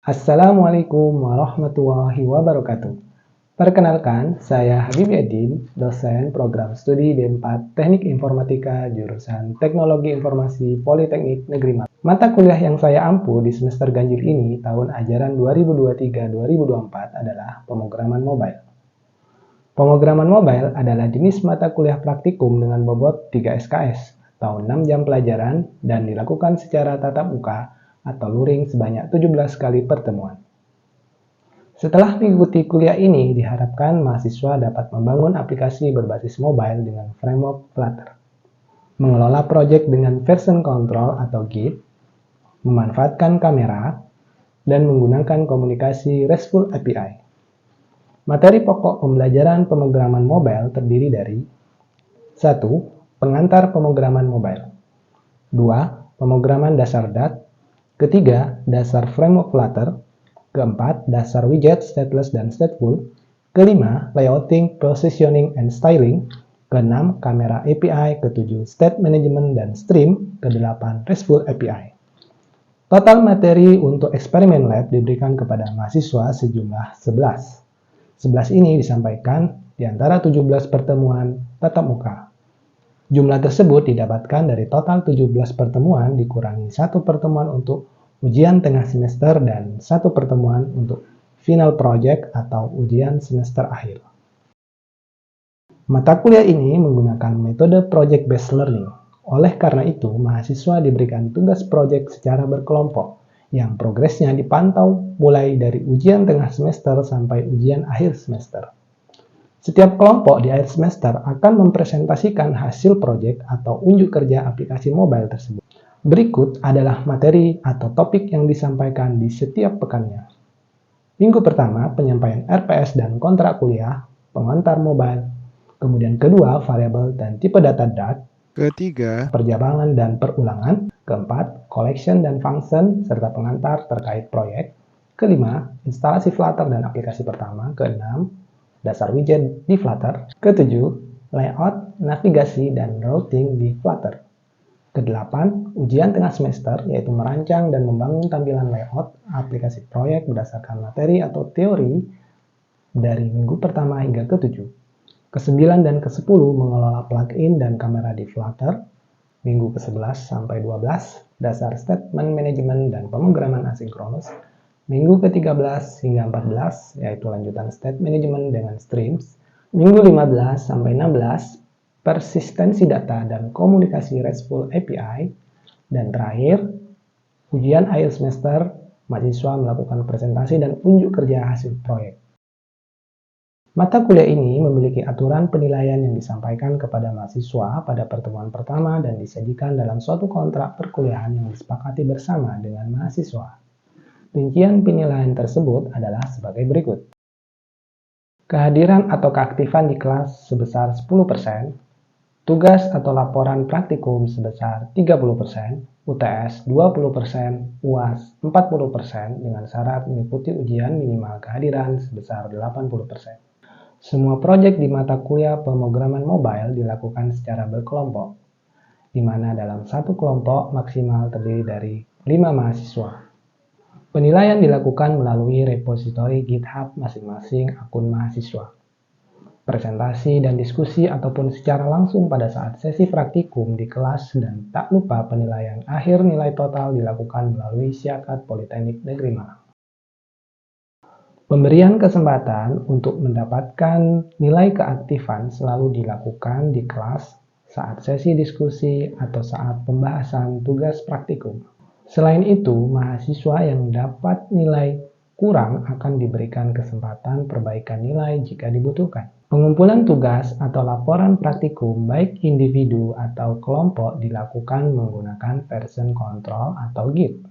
Assalamualaikum warahmatullahi wabarakatuh. Perkenalkan, saya Habib Yadin, dosen program studi D4 Teknik Informatika jurusan Teknologi Informasi Politeknik Negeri Malang. Mata kuliah yang saya ampu di semester ganjil ini tahun ajaran 2023-2024 adalah pemrograman mobile. Pemrograman mobile adalah jenis mata kuliah praktikum dengan bobot 3 SKS atau 6 jam pelajaran dan dilakukan secara tatap muka atau luring sebanyak 17 kali pertemuan. Setelah mengikuti kuliah ini, diharapkan mahasiswa dapat membangun aplikasi berbasis mobile dengan framework Flutter, mengelola proyek dengan version control atau Git, memanfaatkan kamera, dan menggunakan komunikasi RESTful API. Materi pokok pembelajaran pemrograman mobile terdiri dari 1. Pengantar pemrograman mobile 2. Pemrograman dasar DAT Ketiga, dasar framework Flutter. Keempat, dasar widget, stateless, dan stateful. Kelima, layouting, positioning, and styling. Keenam, kamera API. Ketujuh, state management dan stream. Kedelapan, RESTful API. Total materi untuk eksperimen lab diberikan kepada mahasiswa sejumlah 11. 11 ini disampaikan di antara 17 pertemuan tatap muka. Jumlah tersebut didapatkan dari total 17 pertemuan dikurangi 1 pertemuan untuk ujian tengah semester dan 1 pertemuan untuk final project atau ujian semester akhir. Mata kuliah ini menggunakan metode project-based learning. Oleh karena itu, mahasiswa diberikan tugas project secara berkelompok yang progresnya dipantau mulai dari ujian tengah semester sampai ujian akhir semester. Setiap kelompok di akhir semester akan mempresentasikan hasil proyek atau unjuk kerja aplikasi mobile tersebut. Berikut adalah materi atau topik yang disampaikan di setiap pekannya. Minggu pertama, penyampaian RPS dan kontrak kuliah, pengantar mobile. Kemudian kedua, variabel dan tipe data DAT. Ketiga, perjalangan dan perulangan. Keempat, collection dan function, serta pengantar terkait proyek. Kelima, instalasi Flutter dan aplikasi pertama. Keenam, dasar widget di Flutter. Ketujuh, layout, navigasi, dan routing di Flutter. Kedelapan, ujian tengah semester, yaitu merancang dan membangun tampilan layout aplikasi proyek berdasarkan materi atau teori dari minggu pertama hingga ketujuh. Kesembilan dan kesepuluh, mengelola plugin dan kamera di Flutter. Minggu ke-11 sampai 12, dasar statement management dan pemrograman asinkronus. Minggu ke-13 hingga 14, yaitu lanjutan state management dengan streams. Minggu 15 sampai 16, persistensi data dan komunikasi RESTful API. Dan terakhir, ujian akhir semester, mahasiswa melakukan presentasi dan unjuk kerja hasil proyek. Mata kuliah ini memiliki aturan penilaian yang disampaikan kepada mahasiswa pada pertemuan pertama dan disajikan dalam suatu kontrak perkuliahan yang disepakati bersama dengan mahasiswa. Rincian penilaian tersebut adalah sebagai berikut. Kehadiran atau keaktifan di kelas sebesar 10%, tugas atau laporan praktikum sebesar 30%, UTS 20%, UAS 40% dengan syarat mengikuti ujian minimal kehadiran sebesar 80%. Semua proyek di mata kuliah pemrograman mobile dilakukan secara berkelompok, di mana dalam satu kelompok maksimal terdiri dari 5 mahasiswa. Penilaian dilakukan melalui repositori GitHub masing-masing akun mahasiswa. Presentasi dan diskusi ataupun secara langsung pada saat sesi praktikum di kelas dan tak lupa penilaian akhir nilai total dilakukan melalui Syakat Politeknik Negeri Malang. Pemberian kesempatan untuk mendapatkan nilai keaktifan selalu dilakukan di kelas saat sesi diskusi atau saat pembahasan tugas praktikum. Selain itu, mahasiswa yang dapat nilai kurang akan diberikan kesempatan perbaikan nilai jika dibutuhkan. Pengumpulan tugas atau laporan praktikum baik individu atau kelompok dilakukan menggunakan version control atau Git.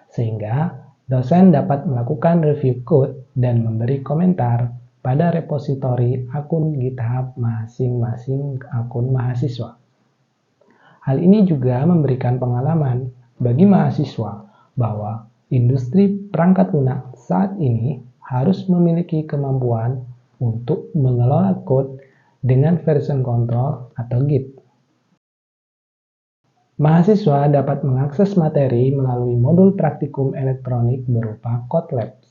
Sehingga dosen dapat melakukan review code dan memberi komentar pada repositori akun GitHub masing-masing akun mahasiswa. Hal ini juga memberikan pengalaman bagi mahasiswa bahwa industri perangkat lunak saat ini harus memiliki kemampuan untuk mengelola code dengan version control atau Git. Mahasiswa dapat mengakses materi melalui modul praktikum elektronik berupa CodeLabs.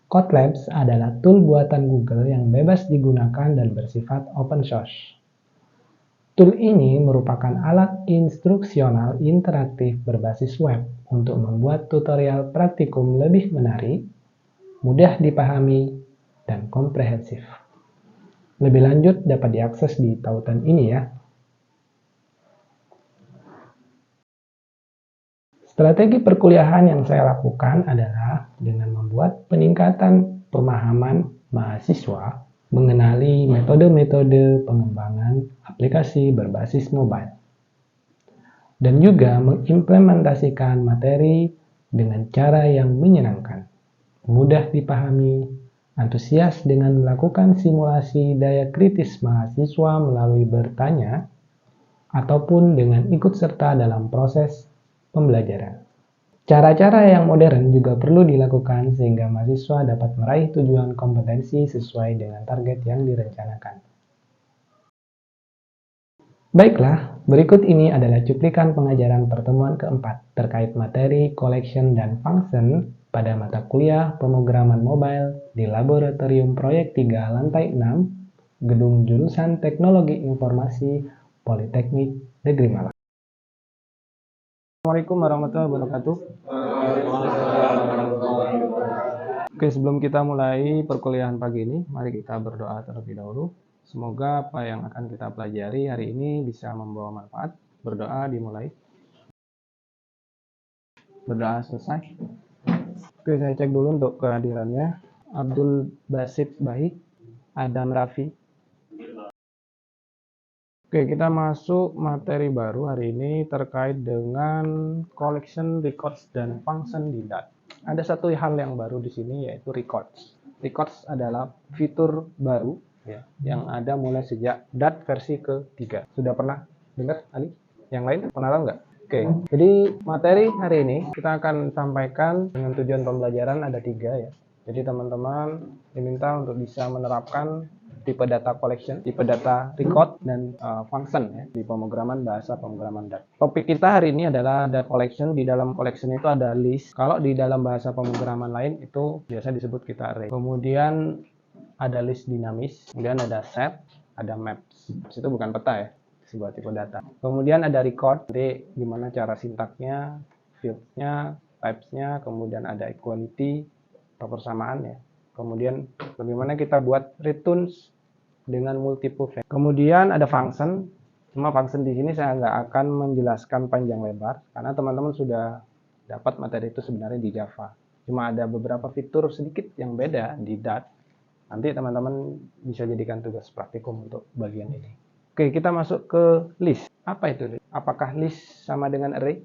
CodeLabs adalah tool buatan Google yang bebas digunakan dan bersifat open source. Tool ini merupakan alat instruksional interaktif berbasis web untuk membuat tutorial praktikum lebih menarik, mudah dipahami, dan komprehensif. Lebih lanjut dapat diakses di tautan ini ya. Strategi perkuliahan yang saya lakukan adalah dengan membuat peningkatan pemahaman mahasiswa mengenali metode-metode pengembangan aplikasi berbasis mobile dan juga mengimplementasikan materi dengan cara yang menyenangkan, mudah dipahami, antusias dengan melakukan simulasi daya kritis mahasiswa melalui bertanya ataupun dengan ikut serta dalam proses pembelajaran. Cara-cara yang modern juga perlu dilakukan sehingga mahasiswa dapat meraih tujuan kompetensi sesuai dengan target yang direncanakan. Baiklah, berikut ini adalah cuplikan pengajaran pertemuan keempat terkait materi collection dan function pada mata kuliah pemrograman mobile di Laboratorium Proyek 3 Lantai 6, Gedung Jurusan Teknologi Informasi Politeknik Negeri Malang. Assalamualaikum warahmatullahi wabarakatuh. Oke, sebelum kita mulai perkuliahan pagi ini, mari kita berdoa terlebih dahulu. Semoga apa yang akan kita pelajari hari ini bisa membawa manfaat. Berdoa dimulai. Berdoa selesai. Oke, saya cek dulu untuk kehadirannya. Abdul Basit Baik, Adam Raffi. Oke, kita masuk materi baru hari ini terkait dengan collection, records, dan function di DAT. Ada satu hal yang baru di sini yaitu records. Records adalah fitur baru ya, yang ada mulai sejak DAT versi ke-3. Sudah pernah dengar, Ali? Yang lain pernah tahu nggak? Oke, jadi materi hari ini kita akan sampaikan dengan tujuan pembelajaran ada 3 ya. Jadi teman-teman diminta untuk bisa menerapkan tipe data collection, tipe data record, dan function ya, di pemrograman bahasa pemrograman DAT. Topik kita hari ini adalah data collection. Di dalam collection itu ada list. Kalau di dalam bahasa pemrograman lain itu biasa disebut kita array. Kemudian ada list dinamis, kemudian ada set, ada maps. Itu bukan peta ya, sebuah tipe data. Kemudian ada record, jadi gimana cara sintaknya, fields-nya, types-nya, kemudian ada equality atau persamaan ya. Kemudian bagaimana kita buat returns dengan multiple value. Kemudian ada function. Cuma function di sini saya nggak akan menjelaskan panjang lebar karena teman-teman sudah dapat materi itu sebenarnya di Java. Cuma ada beberapa fitur sedikit yang beda di DAT. Nanti teman-teman bisa jadikan tugas praktikum untuk bagian ini. Oke, kita masuk ke list. Apa itu list? Apakah list sama dengan array?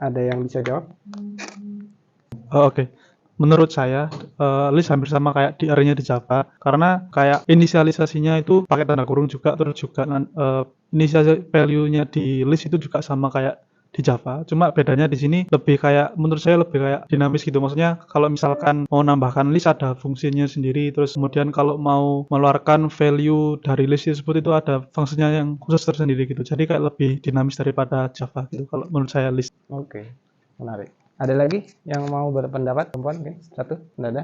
Ada yang bisa jawab? Oke. Menurut saya, list hampir sama kayak di array-nya di Java, karena kayak inisialisasinya itu pakai tanda kurung juga, terus juga inisialisasi value-nya di list itu juga sama kayak di Java. Cuma bedanya di sini lebih kayak, menurut saya lebih kayak dinamis gitu. Maksudnya kalau misalkan mau nambahkan list ada fungsinya sendiri, terus kemudian kalau mau mengeluarkan value dari list tersebut itu ada fungsinya yang khusus tersendiri gitu. Jadi kayak lebih dinamis daripada Java gitu kalau menurut saya list. Oke, menarik. Ada lagi yang mau berpendapat, perempuan? Oke, satu, tidak ada.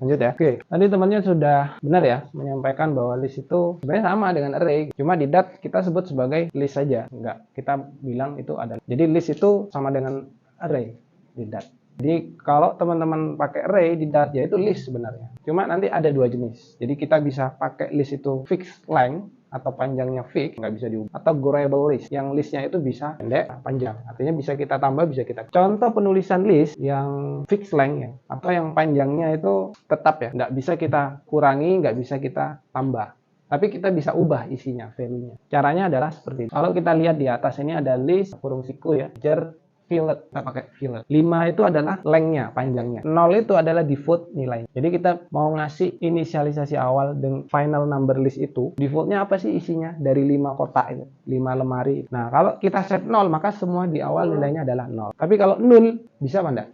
Lanjut ya. Oke, tadi temannya sudah benar ya menyampaikan bahwa list itu sebenarnya sama dengan array. Cuma di DAT kita sebut sebagai list saja, enggak kita bilang itu ada. Jadi list itu sama dengan array di DAT. Jadi kalau teman-teman pakai array di DAT ya itu list sebenarnya. Cuma nanti ada 2 jenis. Jadi kita bisa pakai list itu fixed length atau panjangnya fix, nggak bisa diubah, atau growable list yang listnya itu bisa pendek, panjang, artinya bisa kita tambah, bisa kita. Contoh penulisan list yang fixed length ya, atau yang panjangnya itu tetap ya, nggak bisa kita kurangi, nggak bisa kita tambah, tapi kita bisa ubah isinya, value-nya. Caranya adalah seperti ini. Kalau kita lihat di atas ini ada list kurung siku ya, fillet, kita pakai fillet. 5 itu adalah lengthnya, panjangnya. 0 itu adalah default nilai. Jadi kita mau ngasih inisialisasi awal dengan final number list itu, defaultnya apa sih isinya? Dari 5 kotak itu, 5 lemari. Nah, kalau kita set 0, maka semua di awal nilainya adalah 0. Tapi kalau 0, bisa apa enggak?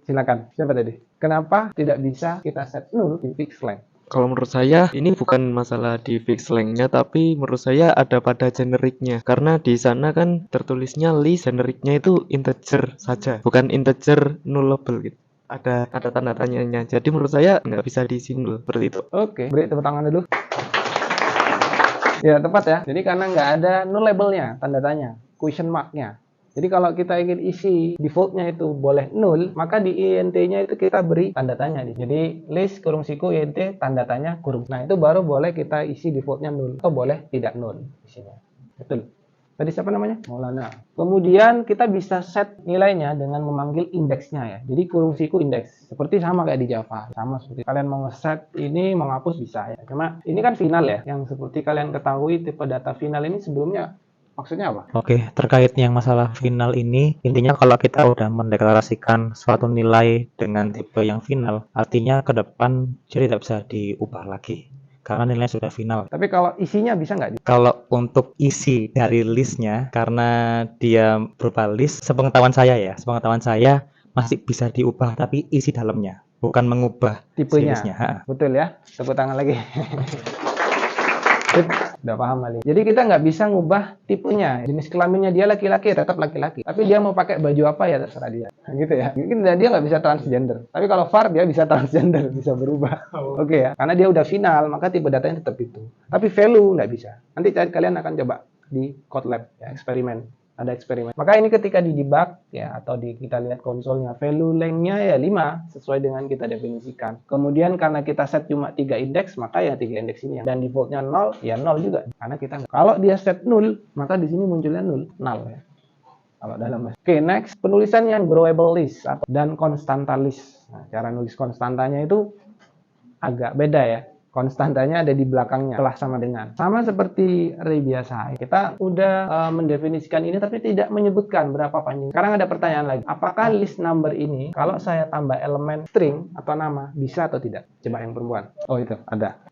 Silakan, siapa tadi? Kenapa tidak bisa kita set 0 di fixed length? Kalau menurut saya ini bukan masalah di fix length-nya, tapi menurut saya ada pada generiknya. Karena di sana kan tertulisnya list, generiknya itu integer saja, bukan integer nullable gitu. Ada tanda tanyanya. Jadi menurut saya nggak bisa di single seperti itu. Oke, beri tepuk tangan dulu. Ya, tepat ya. Jadi karena nggak ada null labelnya, tanda tanya, question mark-nya. Jadi kalau kita ingin isi defaultnya itu boleh null, maka di int-nya itu kita beri tanda tanya. Jadi list kurung siku int tanda tanya kurung. Nah, itu baru boleh kita isi defaultnya null atau boleh tidak null isinya. Betul. Tadi siapa namanya? Maulana. Kemudian kita bisa set nilainya dengan memanggil indeksnya ya. Jadi kurung siku indeks. Seperti sama kayak di Java. Sama seperti kalian mau nge-set ini, mau ngapus bisa ya. Cuma ini kan final ya. Yang seperti kalian ketahui tipe data final ini sebelumnya maksudnya apa? Oke, terkait yang masalah final ini, intinya kalau kita udah mendeklarasikan suatu nilai dengan tipe yang final, artinya ke depan jadi tidak bisa diubah lagi. Karena nilainya sudah final. Tapi kalau isinya bisa nggak? Kalau untuk isi dari listnya, karena dia berupa list, sepengetahuan saya masih bisa diubah, tapi isi dalamnya, bukan mengubah si Tipenya. listnya. Ha. Betul ya? Tepuk tangan lagi. Udah paham kali. Jadi kita nggak bisa ngubah tipenya. Jenis kelaminnya dia laki-laki, tetap laki-laki. Tapi dia mau pakai baju apa ya terserah dia. Gitu ya. Mungkin dia nggak bisa transgender. Tapi kalau var dia bisa transgender, bisa berubah. Oke ya. Karena dia udah final, maka tipe datanya tetap itu. Tapi value nggak bisa. Nanti kalian akan coba di Kotlab ya, eksperimen. Ada eksperimen. Maka ini ketika di debug ya atau kita lihat konsolnya, value length-nya ya 5 sesuai dengan kita definisikan. Kemudian karena kita set cuma 3 indeks, maka ya 3 indeks ini. Dan default-nya 0, ya 0 juga. Karena kita nggak. Kalau dia set 0, maka di sini munculnya null ya. Kalau dalam. Oke, next penulisan yang growable list dan constanta list. Nah, cara nulis konstantanya itu agak beda ya. Konstantanya ada di belakangnya telah sama dengan. Sama seperti array biasa. Kita udah mendefinisikan ini tapi tidak menyebutkan berapa panjang. Sekarang ada pertanyaan lagi. Apakah list number ini kalau saya tambah elemen string atau nama bisa atau tidak? Coba yang perempuan. Oh itu ada.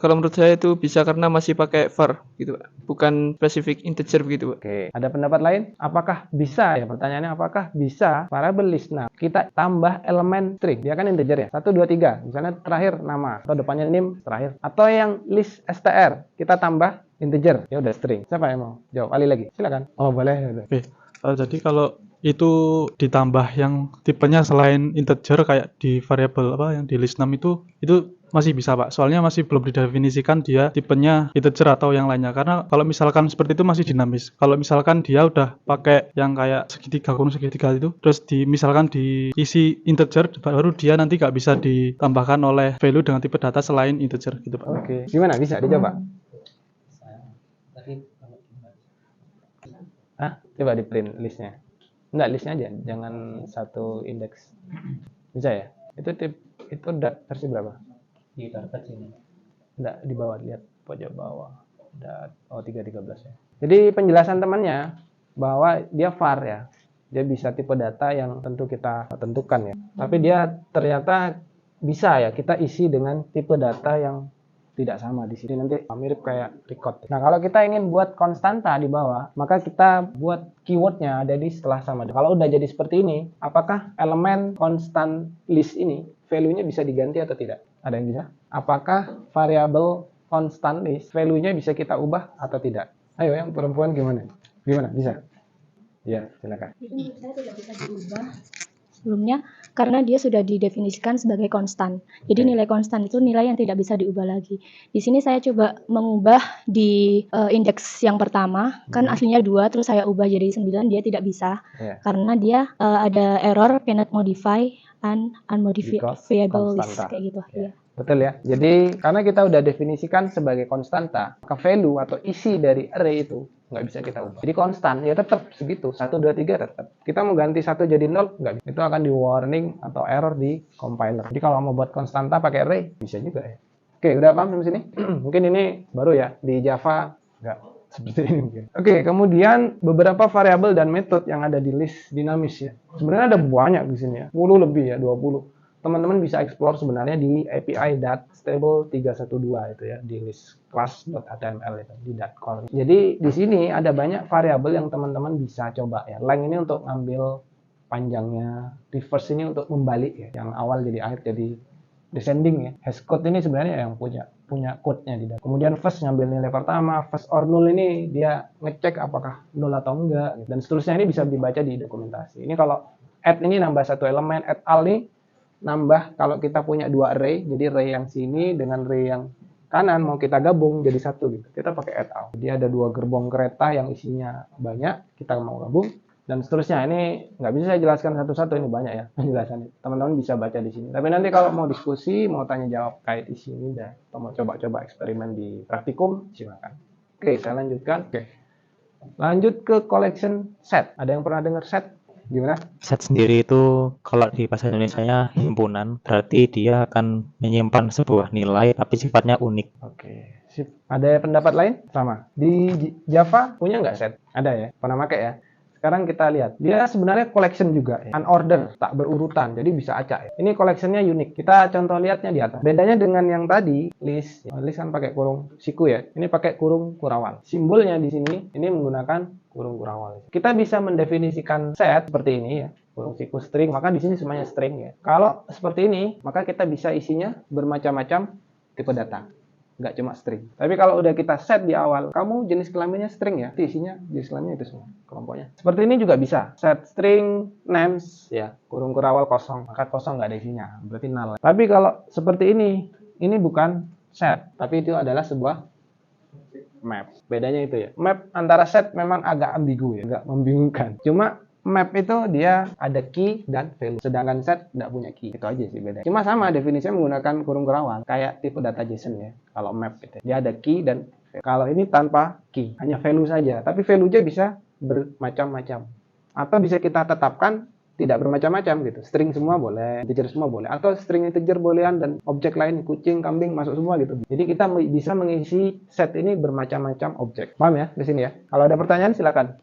Kalau menurut saya itu bisa karena masih pakai var gitu, Pak. Bukan specific integer begitu, Pak. Oke. Ada pendapat lain? Apakah bisa ya? Pertanyaannya apakah bisa variable list? Nah, kita tambah elemen string. Dia kan integer ya. 1, 2, 3. Misalnya terakhir nama atau depannya name terakhir. Atau yang list str kita tambah integer. Ya udah string. Siapa yang mau jawab? Ali lagi. Silakan. Oh, boleh. Oke. Jadi kalau itu ditambah yang tipenya selain integer kayak di variabel apa yang di list 6 itu masih bisa, Pak. Soalnya masih belum didefinisikan dia tipenya integer atau yang lainnya. Karena kalau misalkan seperti itu masih dinamis. Kalau misalkan dia udah pakai yang kayak segitiga kurung segitiga itu, terus misalkan diisi integer, baru dia nanti nggak bisa ditambahkan oleh value dengan tipe data selain integer gitu, Pak. Oke. Gimana? Bisa dicoba? Coba di print listnya. Enggak, listnya aja, jangan satu indeks. Bisa ya? Itu versi berapa? Di karpet sini. Enggak, di bawah, lihat pojok bawah. 3.13 ya. Jadi penjelasan temannya bahwa dia var ya. Dia bisa tipe data yang tentu kita tentukan ya. Tapi dia ternyata bisa ya kita isi dengan tipe data yang tidak sama di sini, nanti mirip kayak record. Nah, kalau kita ingin buat konstanta di bawah, maka kita buat keywordnya ada di setelah sama. Kalau udah jadi seperti ini, apakah elemen constant list ini value-nya bisa diganti atau tidak? Ada yang bisa? Apakah variabel constant list value-nya bisa kita ubah atau tidak? Ayo, yang perempuan gimana? Gimana? Bisa? Ya, silakan. Itu saya tidak bisa diubah sebelumnya karena dia sudah didefinisikan sebagai konstan. Jadi nilai konstan itu nilai yang tidak bisa diubah lagi. Di sini saya coba mengubah di indeks yang pertama, kan aslinya 2, terus saya ubah jadi 9, dia tidak bisa. Karena dia ada error cannot modify an unmodifiable list kayak gitu. Ya. Betul ya. Jadi karena kita udah definisikan sebagai konstanta, maka value atau isi dari array itu nggak bisa kita ubah. Jadi konstan ya tetap segitu, 1, 2, 3 tetap. Kita mau ganti 1 jadi 0 nggak bisa. Itu akan di warning atau error di compiler. Jadi kalau mau buat konstanta pakai array bisa juga ya. Oke, udah paham sampai sini? Mungkin ini baru ya, di Java nggak seperti ini mungkin. Oke, kemudian beberapa variabel dan metode yang ada di list dinamis ya. Sebenarnya ada banyak di sini ya, 10 lebih ya, 20. Teman-teman bisa explore sebenarnya di api.stable312 itu ya, di list class.html itu di .core. Jadi di sini ada banyak variabel yang teman-teman bisa coba ya. Length ini untuk ngambil panjangnya, reverse ini untuk membalik ya, yang awal jadi akhir jadi descending ya. Hashcode ini sebenarnya yang punya code-nya di dalam. Kemudian first ngambil nilai pertama, first or null ini dia ngecek apakah null atau enggak, dan seterusnya. Ini bisa dibaca di dokumentasi. Ini kalau add ini nambah satu elemen, add all nih nambah, kalau kita punya dua array, jadi array yang sini dengan array yang kanan mau kita gabung jadi satu gitu. Kita pakai add all. Jadi ada dua gerbong kereta yang isinya banyak, kita mau gabung dan seterusnya. Ini nggak bisa saya jelaskan satu-satu, ini banyak ya penjelasannya. Teman-teman bisa baca di sini. Tapi nanti kalau mau diskusi, mau tanya jawab kait di sini dah, atau mau coba-coba eksperimen di praktikum, silakan. Oke, saya lanjutkan. Oke. Lanjut ke collection set. Ada yang pernah dengar set? Gimana? Set sendiri itu kalau di bahasa Indonesianya himpunan, berarti dia akan menyimpan sebuah nilai tapi sifatnya unik. Oke, sip. Ada pendapat lain? Sama. Di Java punya nggak set? Ada ya? Pernah pakai ya? Sekarang kita lihat. Dia sebenarnya collection juga ya. Unordered, tak berurutan. Jadi bisa acak ya. Ini collectionnya unik. Kita contoh lihatnya di atas. Bedanya dengan yang tadi, list. List kan pakai kurung siku ya. Ini pakai kurung kurawal. Simbolnya di sini, ini menggunakan kurung kurawal. Kita bisa mendefinisikan set seperti ini ya. Kurung siku string, maka di sini semuanya string ya. Kalau seperti ini, maka kita bisa isinya bermacam-macam tipe data. Nggak cuma string. Tapi kalau udah kita set di awal, kamu jenis kelaminnya string ya, isinya jenis kelaminnya itu semua kelompoknya. Seperti ini juga bisa. Set string names ya, kurung kurawal kosong, maka kosong nggak ada isinya, berarti null. Tapi kalau seperti ini bukan set, tapi itu adalah sebuah map. Bedanya itu ya. Map antara set memang agak ambigu ya, agak membingungkan. Cuma map itu dia ada key dan value, sedangkan set tidak punya key. Itu aja sih bedanya. Cuma sama definisinya menggunakan kurung kurawal, kayak tipe data JSON ya. Kalau map itu dia ada key dan value. Kalau ini tanpa key, hanya value saja. Tapi value-nya bisa bermacam-macam. Atau bisa kita tetapkan tidak bermacam-macam gitu. String semua boleh, integer semua boleh. Atau string integer bolehan dan objek lain, kucing, kambing masuk semua gitu. Jadi kita bisa mengisi set ini bermacam-macam objek. Paham ya di sini ya? Kalau ada pertanyaan silakan.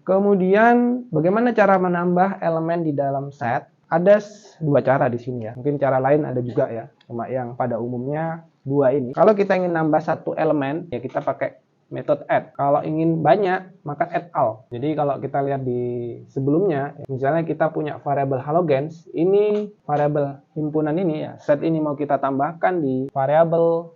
Kemudian bagaimana cara menambah elemen di dalam set? Ada dua cara di sini ya. Mungkin cara lain ada juga ya. Cuma yang pada umumnya dua ini. Kalau kita ingin nambah satu elemen, ya kita pakai metode add. Kalau ingin banyak, maka add all. Jadi kalau kita lihat di sebelumnya, misalnya kita punya variabel halogens, ini variabel himpunan ini ya, set ini mau kita tambahkan di variabel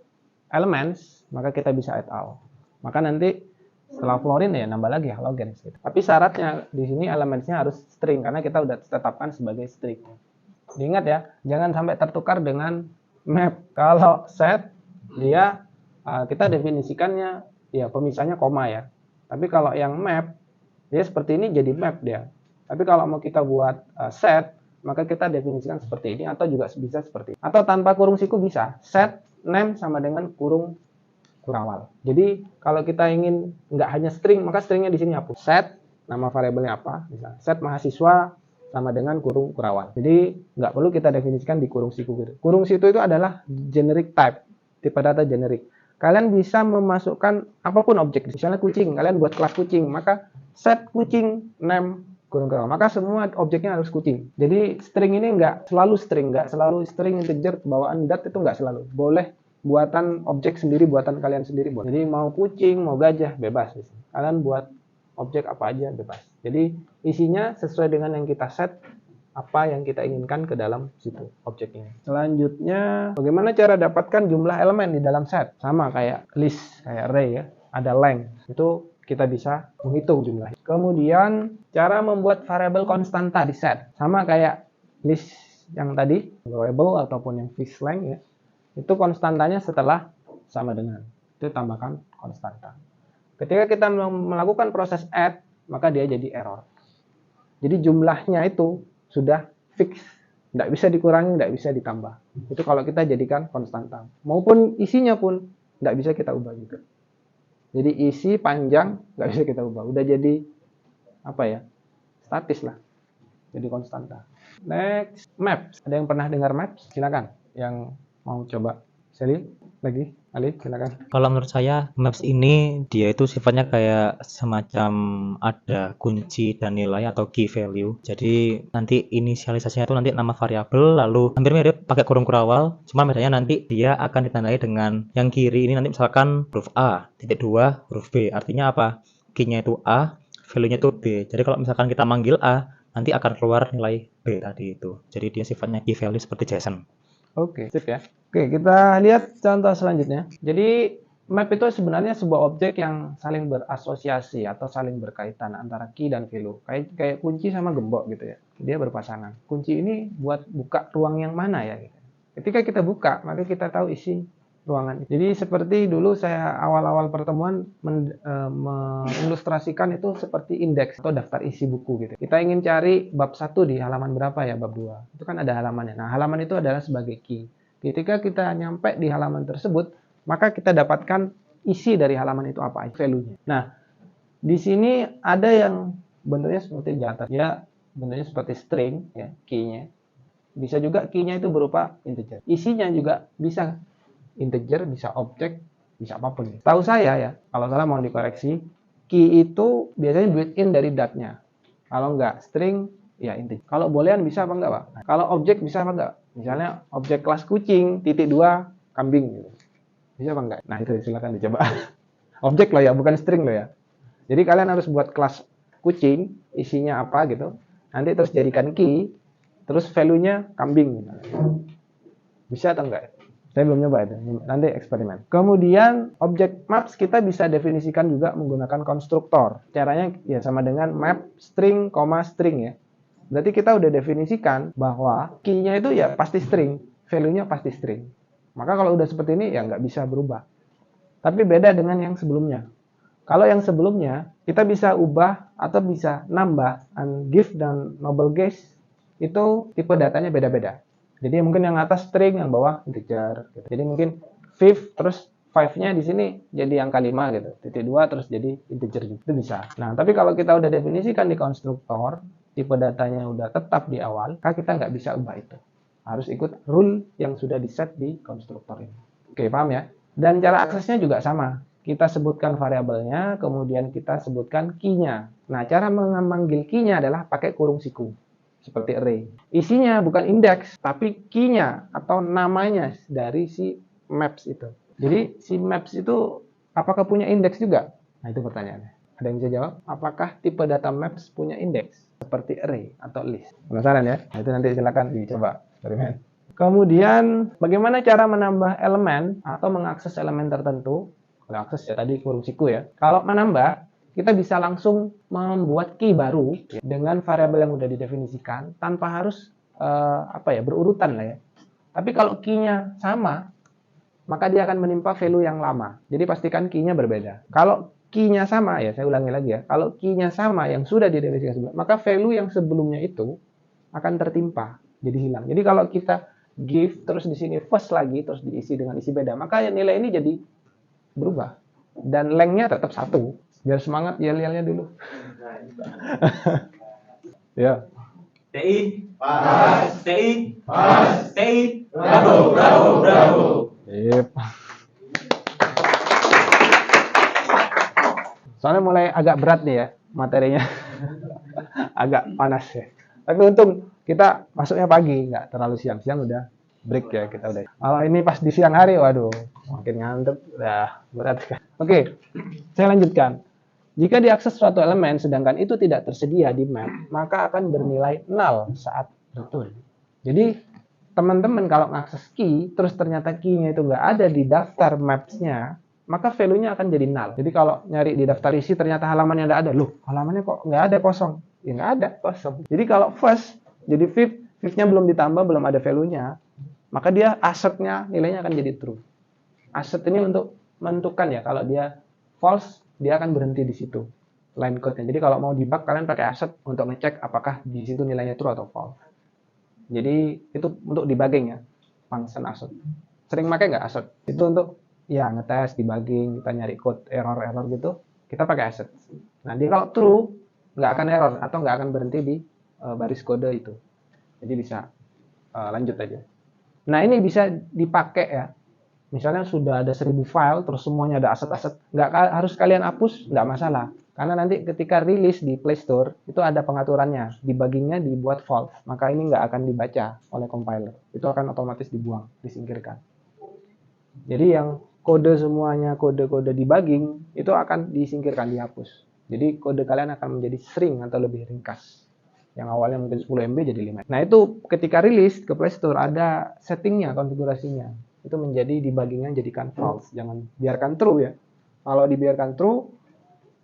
elements, maka kita bisa add all. Maka nanti setelah fluorine ya nambah lagi halogens gitu. Tapi syaratnya di sini elemennya harus string karena kita udah tetapkan sebagai string. Diingat ya, jangan sampai tertukar dengan map. Kalau set dia kita definisikannya ya pemisahnya koma ya. Tapi kalau yang map dia seperti ini jadi map dia. Tapi kalau mau kita buat set, maka kita definisikan seperti ini atau juga bisa seperti ini. Atau tanpa kurung siku bisa. Set name sama dengan kurung kurawal. Jadi kalau kita ingin nggak hanya string, maka stringnya di sini hapus. Set nama variabelnya apa? Misalnya set mahasiswa sama dengan kurung kurawal. Jadi nggak perlu kita definisikan di kurung siku. Kurung siku itu adalah generic type, tipe data generic. Kalian bisa memasukkan apapun objek. Misalnya kucing, kalian buat kelas kucing, maka set kucing name kurung kurawal. Maka semua objeknya harus kucing. Jadi string ini nggak selalu string integer bawaan dat itu nggak selalu. Boleh buatan objek sendiri, buatan kalian sendiri boleh. Jadi mau kucing, mau gajah, bebas. Kalian buat objek apa aja, bebas. Jadi isinya sesuai dengan yang kita set, apa yang kita inginkan ke dalam situ objek ini. Selanjutnya, bagaimana cara dapatkan jumlah elemen di dalam set? Sama kayak list, kayak array ya. Ada length, itu kita bisa menghitung jumlahnya. Kemudian, cara membuat variabel konstanta di set. Sama kayak list yang tadi, variable ataupun yang fixed length ya. Itu konstantanya setelah sama dengan. Itu tambahkan konstanta. Ketika kita melakukan proses add, maka dia jadi error. Jadi jumlahnya itu sudah fix. Tidak bisa dikurangi, tidak bisa ditambah. Itu kalau kita jadikan konstanta. Maupun isinya pun tidak bisa kita ubah juga. Jadi isi panjang nggak bisa kita ubah. Udah jadi apa ya? Statis lah. Jadi konstanta. Next, maps. Ada yang pernah dengar maps? Silakan. Yang mau coba Sally lagi, Ali silakan. Kalau menurut saya maps ini dia itu sifatnya kayak semacam ada kunci dan nilai atau key value. Jadi nanti inisialisasinya itu nanti nama variabel, lalu hampir mirip pakai kurung kurawal, cuma bedanya nanti dia akan ditandai dengan yang kiri ini nanti misalkan huruf A, titik 2 huruf B. Artinya apa? Key-nya itu A, value-nya itu B. Jadi kalau misalkan kita manggil A, nanti akan keluar nilai B tadi itu. Jadi dia sifatnya key value seperti JSON. Oke, sip ya. Oke, kita lihat contoh selanjutnya. Jadi map itu sebenarnya sebuah objek yang saling berasosiasi atau saling berkaitan antara key dan value. Kayak kunci sama gembok gitu ya. Dia berpasangan. Kunci ini buat buka ruang yang mana ya gitu. Ketika kita buka, maka kita tahu isi ruangan. Jadi seperti dulu saya awal-awal pertemuan mengilustrasikan itu seperti indeks atau daftar isi buku gitu. Kita ingin cari bab 1 di halaman berapa ya, bab 2. Itu kan ada halamannya. Nah, halaman itu adalah sebagai key. Ketika kita nyampe di halaman tersebut, maka kita dapatkan isi dari halaman itu apa, value-nya. Nah, di sini ada yang bentuknya seperti di atas. Ya, bentuknya seperti string, ya, key-nya. Bisa juga key-nya itu berupa integer. Isinya juga bisa integer, bisa objek, bisa apapun. Tahu saya ya, kalau salah mau dikoreksi, key itu biasanya built-in dari dat-nya. Kalau enggak string, ya integer. Kalau boolean bisa apa enggak, Pak? Nah, kalau objek bisa apa enggak? Misalnya objek kelas kucing, titik 2, kambing gitu. Bisa apa enggak? Nah, itu silakan dicoba. Objek loh ya, bukan string loh ya. Jadi kalian harus buat kelas kucing, isinya apa gitu. Nanti terus jadikan key, terus value-nya kambing. Bisa atau enggak? Saya belum nyoba itu. Nanti eksperimen. Kemudian objek maps kita bisa definisikan juga menggunakan konstruktor. Caranya ya sama dengan map string, string ya. Berarti kita udah definisikan bahwa key-nya itu ya pasti string, value-nya pasti string. Maka kalau udah seperti ini ya nggak bisa berubah. Tapi beda dengan yang sebelumnya. Kalau yang sebelumnya kita bisa ubah atau bisa nambah give dan noble guess itu tipe datanya beda-beda. Jadi mungkin yang atas string, yang bawah integer. Gitu. Jadi mungkin fifth terus 5-nya di sini jadi angka 5 gitu. Titik 2 terus jadi integer juga. Itu bisa. Nah, tapi kalau kita udah definisikan di konstruktor, tipe datanya udah tetap di awal, maka kita nggak bisa ubah itu. Harus ikut rule yang sudah di-set di konstruktor ini. Oke, paham ya? Dan cara aksesnya juga sama. Kita sebutkan variabelnya, kemudian kita sebutkan key-nya. Nah, cara memanggil key-nya adalah pakai kurung siku. Seperti array. Isinya bukan indeks, tapi key-nya atau namanya dari si maps itu. Jadi, si maps itu apakah punya indeks juga? Nah, itu pertanyaannya. Ada yang bisa jawab? Apakah tipe data maps punya indeks? Seperti array atau list. Penasaran ya? Nah, itu nanti silakan dicoba. Kemudian bagaimana cara menambah elemen atau mengakses elemen tertentu? Kalau akses ya tadi kurung siku ya. Kalau menambah, kita bisa langsung membuat key baru dengan variabel yang sudah didefinisikan tanpa harus berurutan lah ya. Tapi kalau key-nya sama, maka dia akan menimpa value yang lama. Jadi pastikan key-nya berbeda. Kalau key-nya sama ya, saya ulangi lagi ya. Kalau key-nya sama yang sudah didefinisikan sebelumnya, maka value yang sebelumnya itu akan tertimpa. Jadi hilang. Jadi kalau kita give terus di sini first lagi terus diisi dengan isi beda, maka nilai ini jadi berubah dan lengthnya tetap 1. Biar semangat yel-yelnya dulu. Ya. TI, pas, TI, pas, TI, bravo, bravo, bravo. Yep. Soalnya mulai agak berat nih ya materinya. Agak panas ya. Tapi untung kita masuknya pagi, nggak terlalu siang. Siang udah break ya, kita udah. Kalau ini pas di siang hari, waduh, makin ngantuk, udah berat kan. Oke, saya lanjutkan. Jika diakses suatu elemen, sedangkan itu tidak tersedia di map, maka akan bernilai 0 saat return. Jadi, teman-teman kalau ngakses key, terus ternyata key-nya itu nggak ada di daftar maps-nya, maka value-nya akan jadi 0. Jadi kalau nyari di daftar isi, ternyata halamannya nggak ada. Loh, halamannya kok nggak ada, kosong. Ya nggak ada, kosong. Jadi kalau first, jadi fifth-nya belum ditambah, belum ada value-nya, maka dia aset-nya nilainya akan jadi true. Aset ini untuk menentukan ya, kalau dia false, dia akan berhenti di situ line code-nya. Jadi kalau mau debug, kalian pakai aset untuk ngecek apakah di situ nilainya true atau false. Jadi itu untuk debugging ya, function aset. Sering pakai nggak aset? Itu untuk ya ngetes, debugging, kita nyari code error-error gitu, kita pakai aset. Nah, dia kalau true, nggak akan error atau nggak akan berhenti di baris kode itu. Jadi bisa lanjut aja. Nah, ini bisa dipakai ya. Misalnya sudah ada 1000 file, terus semuanya ada aset-aset. Nggak harus kalian hapus, nggak masalah. Karena nanti ketika rilis di Play Store, itu ada pengaturannya. Debuggingnya dibuat false. Maka ini nggak akan dibaca oleh compiler. Itu akan otomatis dibuang, disingkirkan. Jadi yang kode semuanya, kode-kode debugging, itu akan disingkirkan, dihapus. Jadi kode kalian akan menjadi sering atau lebih ringkas. Yang awalnya mungkin 10 MB jadi 5. Nah, itu ketika rilis ke Play Store ada settingnya, konfigurasinya. Itu menjadi debuggingnya jadikan false. Jangan biarkan true ya. Kalau dibiarkan true,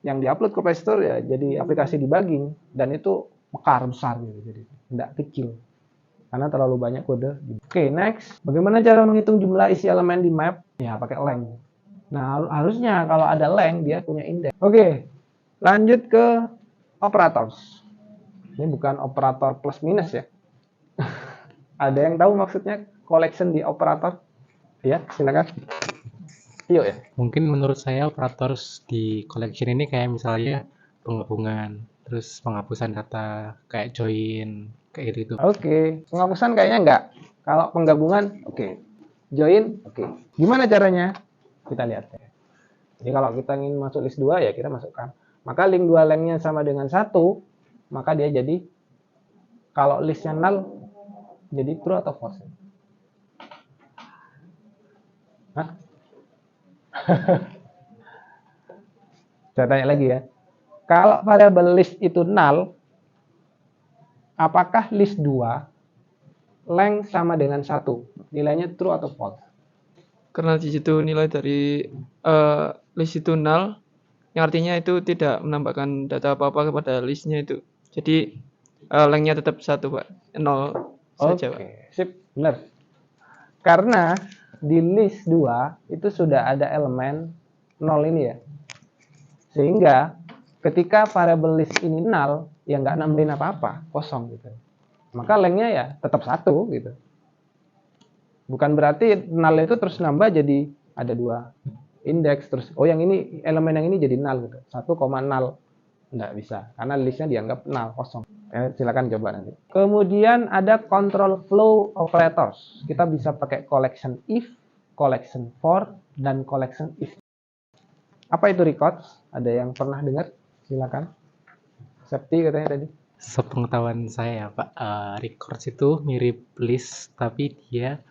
yang diupload ke Play Store ya jadi aplikasi debugging. Dan itu mekar besar gitu. Jadi tidak kecil. Karena terlalu banyak kode. Oke, next. Bagaimana cara menghitung jumlah isi elemen di map? Ya, pakai length. Nah, harusnya kalau ada length, dia punya indeks. Oke, lanjut ke operators. Ini bukan operator plus minus ya. Ada yang tahu maksudnya collection di operator? Ya, silakan. Yuk ya. Mungkin menurut saya operator di collection ini kayak misalnya penggabungan, terus penghapusan data, kayak join, kayak gitu. Oke, penghapusan kayaknya enggak. Kalau penggabungan, oke. Join, oke. Gimana caranya? Kita lihat ya. Jadi kalau kita ingin masuk list 2 ya kita masukkan. Maka link 2 lengthnya sama dengan 1, maka dia jadi, kalau listnya null, jadi true atau false? Hah? Saya tanya lagi ya. Kalau variabel list itu null, apakah list 2 length sama dengan 1? Nilainya true atau false? Karena di situ nilai dari list itu null, yang artinya itu tidak menambahkan data apa-apa kepada listnya itu. Jadi lengthnya tetap 1, Pak. 0 saja, Pak. Oke, sip, benar. Karena di list 2 itu sudah ada elemen 0 ini ya. Sehingga ketika variabel list ini null, ya nggak nambahin apa-apa, kosong gitu. Maka lengthnya ya tetap 1 gitu. Bukan berarti null itu terus nambah jadi ada 2 indeks terus. Oh, yang ini elemen yang ini jadi null gitu. 1,0 nggak bisa karena listnya dianggap null, kosong. Silakan coba nanti. Kemudian ada control flow operators. Kita bisa pakai collection if, collection for, dan collection if. Apa itu records? Ada yang pernah dengar? Silakan. Septi katanya tadi. Sepengetahuan saya, Pak, records itu mirip list, tapi dia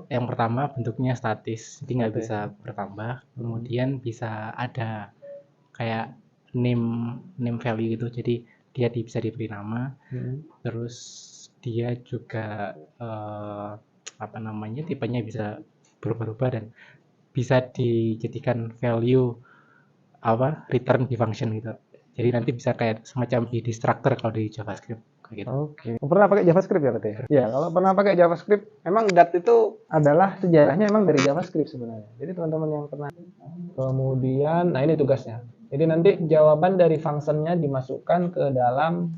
yang pertama bentuknya statis, jadi nggak bisa bertambah. Kemudian bisa ada kayak name value gitu, jadi dia bisa diberi nama. Terus dia juga apa namanya, tipenya bisa berubah-ubah dan bisa dijadikan value apa return di function gitu. Jadi nanti bisa kayak semacam di destructor kalau di JavaScript kayak gitu. Oke. Pernah pakai JavaScript ya katanya? Ya, kalau pernah pakai JavaScript, emang Dat itu adalah sejarahnya emang dari JavaScript sebenarnya. Jadi teman-teman yang pernah. Kemudian, nah ini tugasnya. Jadi nanti jawaban dari functionnya dimasukkan ke dalam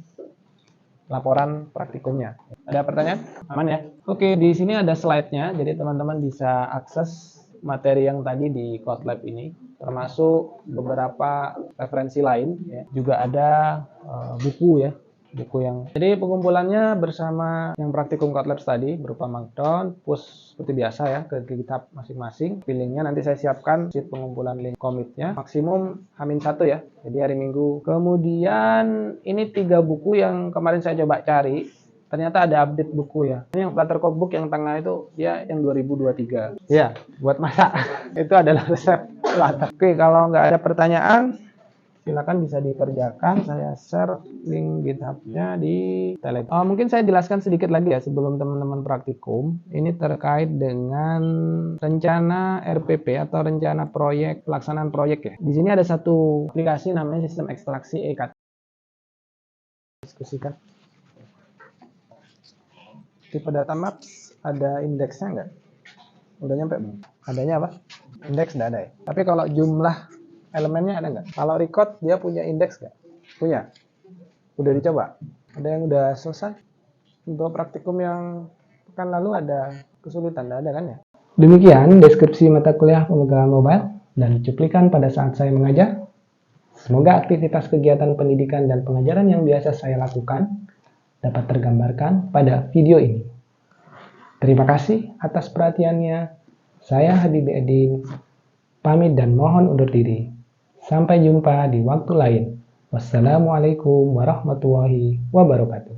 laporan praktikumnya. Ada pertanyaan? Aman ya? Oke, di sini ada slide-nya. Jadi teman-teman bisa akses materi yang tadi di Kotlab ini, termasuk beberapa referensi lain. Ya. Juga ada buku ya. Buku yang jadi pengumpulannya bersama yang praktikum Kotlab tadi berupa Markdown, push seperti biasa ya ke GitHub masing-masing. Linknya nanti saya siapkan sheet pengumpulan link commitnya maksimum H-1 ya, jadi hari Minggu. Kemudian ini 3 buku yang kemarin saya coba cari, ternyata ada update buku ya. Ini yang Flutter Codebook yang tengah itu ya yang 2023 ya, buat masak. Itu adalah resep Flutter. Oke, kalau nggak ada pertanyaan silakan bisa dikerjakan. Saya share link GitHub-nya di Telegram. Mungkin saya jelaskan sedikit lagi ya sebelum teman-teman praktikum. Ini terkait dengan rencana RPP atau rencana proyek, pelaksanaan proyek ya. Di sini ada satu aplikasi namanya sistem ekstraksi EKT. Diskusikan. Tipe data maps ada indeksnya nggak? Udah nyampe belum? Adanya apa? Indeks nggak ada ya. Tapi kalau jumlah elemennya ada nggak? Kalau record dia punya indeks nggak? Punya. Udah dicoba? Ada yang udah selesai? Untuk praktikum yang pekan lalu ada kesulitan, nggak ada kan ya? Demikian deskripsi mata kuliah pemrograman mobile dan cuplikan pada saat saya mengajar. Semoga aktivitas kegiatan pendidikan dan pengajaran yang biasa saya lakukan dapat tergambarkan pada video ini. Terima kasih atas perhatiannya. Saya Habibie Edin, pamit dan mohon undur diri. Sampai jumpa di waktu lain. Wassalamualaikum warahmatullahi wabarakatuh.